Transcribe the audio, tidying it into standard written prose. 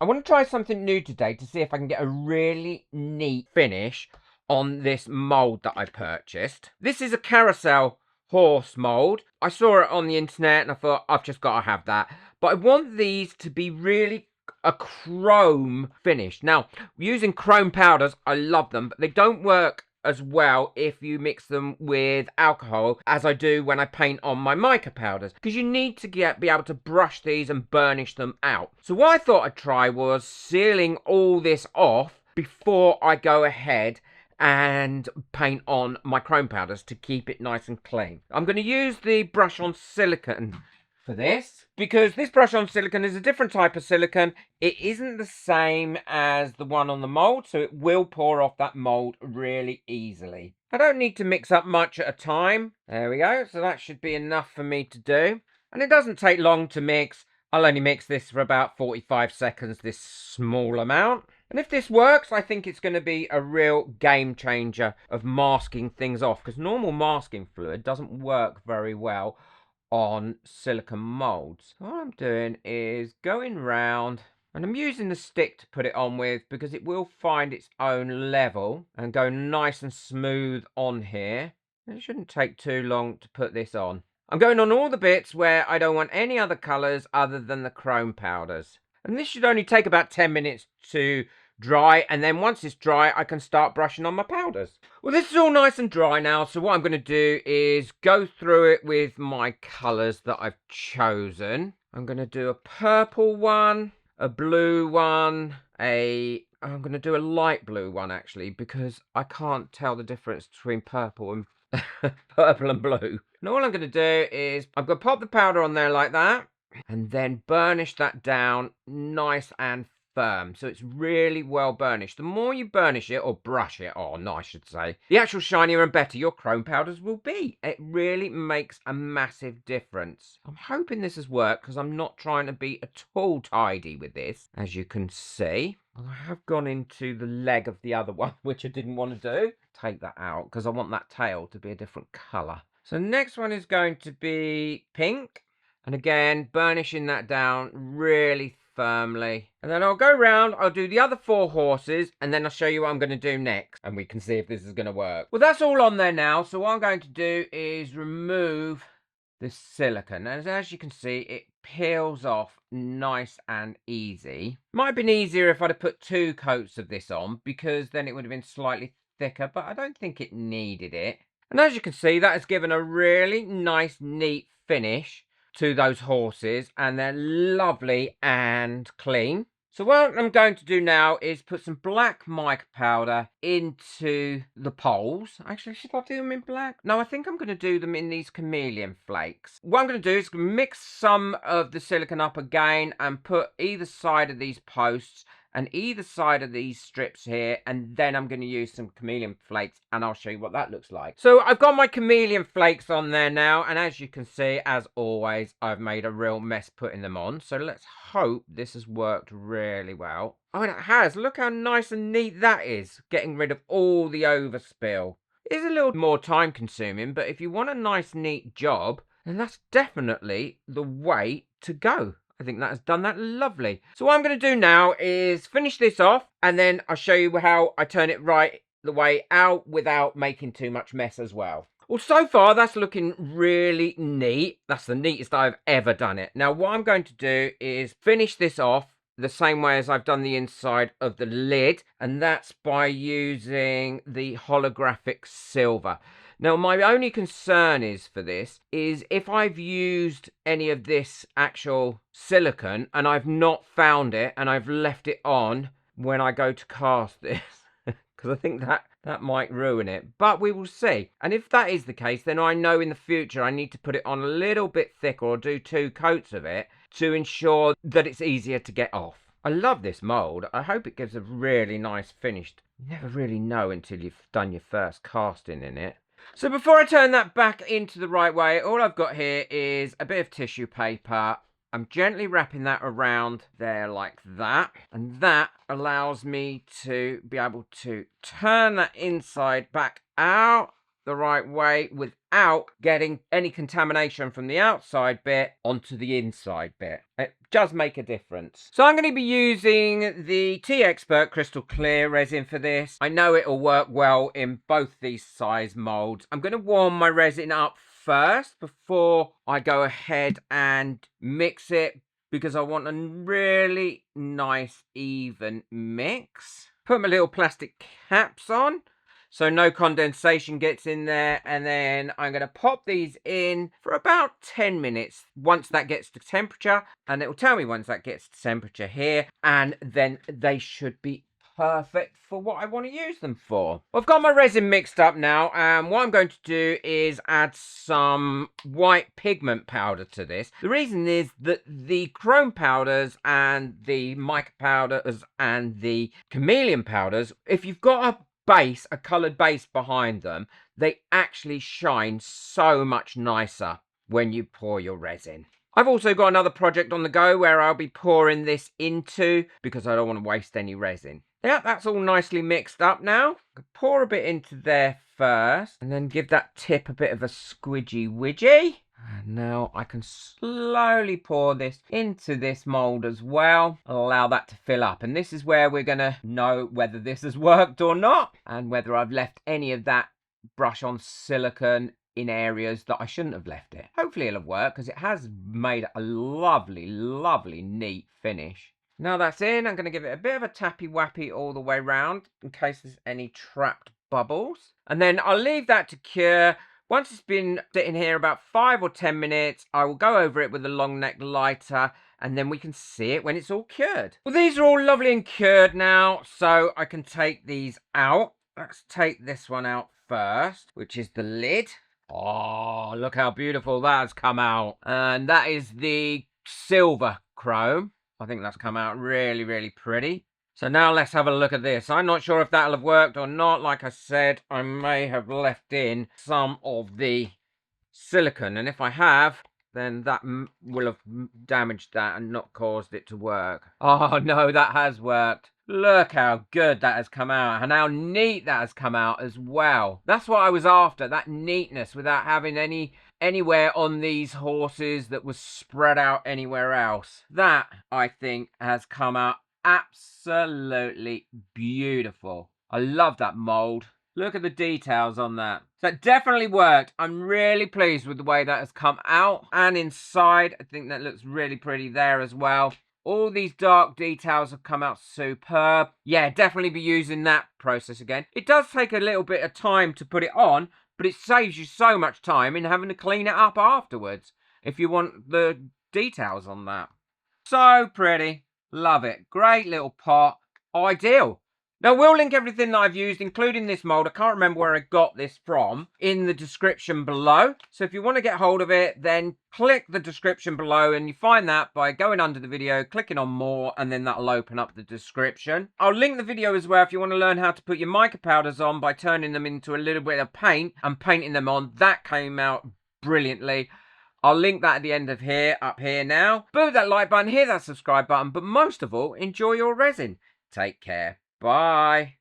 I want to try something new today to see if I can get a really neat finish on this mould that I purchased. This is a carousel horse mould. I saw it on the internet and I thought I've just got to have that. But I want these to be really a chrome finish. Now, using chrome powders, I love them, but they don't work as well if you mix them with alcohol as I do when I paint on my mica powders, because you need to be able to brush these and burnish them out. So what I thought I'd try was sealing all this off before I go ahead and paint on my chrome powders to keep it nice and clean. I'm going to use the brush on silicone for this, because this brush on silicone is a different type of silicone. It isn't the same as the one on the mould, so it will pour off that mould really easily. I don't need to mix up much at a time. There we go. So that should be enough for me to do. And it doesn't take long to mix. I'll only mix this for about 45 seconds, this small amount. And if this works, I think it's going to be a real game changer of masking things off, because normal masking fluid doesn't work very well on silicone molds. What I'm doing is going round, and I'm using the stick to put it on with because it will find its own level and go nice and smooth on here. It shouldn't take too long to put this on. I'm going on all the bits where I don't want any other colours other than the chrome powders. And this should only take about 10 minutes to dry, and then once it's dry I can start brushing on my powders. Well, this is all nice and dry now, so what I'm going to do is go through it with my colours that I've chosen. I'm going to do a purple one, a blue one, I'm going to do a light blue one actually, because I can't tell the difference between purple and purple and blue. And all I'm going to do is I'm going to pop the powder on there like that, and then burnish that down nice and firm, so it's really well burnished. The more you burnish it, or brush it on, I should say, the actual shinier and better your chrome powders will be. It really makes a massive difference. I'm hoping this has worked, because I'm not trying to be at all tidy with this, as you can see. I have gone into the leg of the other one, which I didn't want to do. Take that out, because I want that tail to be a different colour. So next one is going to be pink. And again, burnishing that down really firmly. And then I'll go round, I'll do the other 4 horses, and then I'll show you what I'm going to do next. And we can see if this is going to work. Well, that's all on there now. So what I'm going to do is remove the silicone. And as you can see, it peels off nice and easy. Might have been easier if I'd have put 2 coats of this on, because then it would have been slightly thicker, but I don't think it needed it. And as you can see, that has given a really nice, neat finish to those horses, and they're lovely and clean. So what I'm going to do now is put some black mica powder into the poles. Actually, should I do them in black? No, I think I'm going to do them in these chameleon flakes. What I'm going to do is mix some of the silicone up again and put either side of these posts and either side of these strips here, and then I'm going to use some chameleon flakes, and I'll show you what that looks like. So I've got my chameleon flakes on there now, and as you can see, as always, I've made a real mess putting them on. So let's hope this has worked really well. Oh, and it has. Look how nice and neat that is, getting rid of all the overspill. It is a little more time consuming, but if you want a nice neat job, then that's definitely the way to go. I think that has done that lovely. So what I'm going to do now is finish this off, and then I'll show you how I turn it right the way out without making too much mess as well. Well, so far that's looking really neat. That's the neatest I've ever done it. Now what I'm going to do is finish this off the same way as I've done the inside of the lid, and that's by using the holographic silver. Now, my only concern is for this is if I've used any of this actual silicone and I've not found it and I've left it on when I go to cast this, because I think that might ruin it, but we will see. And if that is the case, then I know in the future I need to put it on a little bit thicker or do 2 coats of it to ensure that it's easier to get off. I love this mould. I hope it gives a really nice finish. You never really know until you've done your first casting in it. So before I turn that back into the right way, all I've got here is a bit of tissue paper. I'm gently wrapping that around there like that, and that allows me to be able to turn that inside back out the right way without getting any contamination from the outside bit onto the inside bit. It does make a difference. So I'm going to be using the T-Expert Crystal Clear resin for this. I know it'll work well in both these size molds. I'm going to warm my resin up first before I go ahead and mix it, because I want a really nice even mix. Put my little plastic caps on so no condensation gets in there, and then I'm going to pop these in for about 10 minutes once that gets to temperature, and it will tell me once that gets to temperature here, and then they should be perfect for what I want to use them for. I've got my resin mixed up now, and what I'm going to do is add some white pigment powder to this. The reason is that the chrome powders and the mica powders and the chameleon powders, if you've got a base, a coloured base behind them, they actually shine so much nicer when you pour your resin. I've also got another project on the go where I'll be pouring this into, because I don't want to waste any resin. Yeah, that's all nicely mixed up now. Pour a bit into there first, and then give that tip a bit of a squidgy widgy. And now I can slowly pour this into this mould as well. I'll allow that to fill up. And this is where we're going to know whether this has worked or not, and whether I've left any of that brush on silicone in areas that I shouldn't have left it. Hopefully it'll work, because it has made a lovely, lovely, neat finish. Now that's in, I'm going to give it a bit of a tappy-wappy all the way round in case there's any trapped bubbles. And then I'll leave that to cure. Once it's been sitting here about 5 or 10 minutes, I will go over it with a long neck lighter, and then we can see it when it's all cured. Well, these are all lovely and cured now, so I can take these out. Let's take this one out first, which is the lid. Oh, look how beautiful that has come out. And that is the silver chrome. I think that's come out really, really pretty. So now let's have a look at this. I'm not sure if that'll have worked or not. Like I said, I may have left in some of the silicone. And if I have, then that will have damaged that and not caused it to work. Oh, no, that has worked. Look how good that has come out, and how neat that has come out as well. That's what I was after, that neatness, without having anywhere on these horses that was spread out anywhere else. That, I think, has come out absolutely beautiful. I love that mould. Look at the details on that. So it definitely worked. I'm really pleased with the way that has come out. And inside, I think that looks really pretty there as well. All these dark details have come out superb. Yeah, definitely be using that process again. It does take a little bit of time to put it on, but it saves you so much time in having to clean it up afterwards if you want the details on that. So pretty. Love it. Great little pot. Ideal. Now, we'll link everything that I've used, including this mould. I can't remember where I got this from, in the description below. So if you want to get hold of it, then click the description below, and you find that by going under the video, clicking on more, and then that'll open up the description. I'll link the video as well if you want to learn how to put your mica powders on by turning them into a little bit of paint and painting them on. That came out brilliantly. I'll link that at the end of here, up here now. Boom that like button, hit that subscribe button, but most of all, enjoy your resin. Take care. Bye.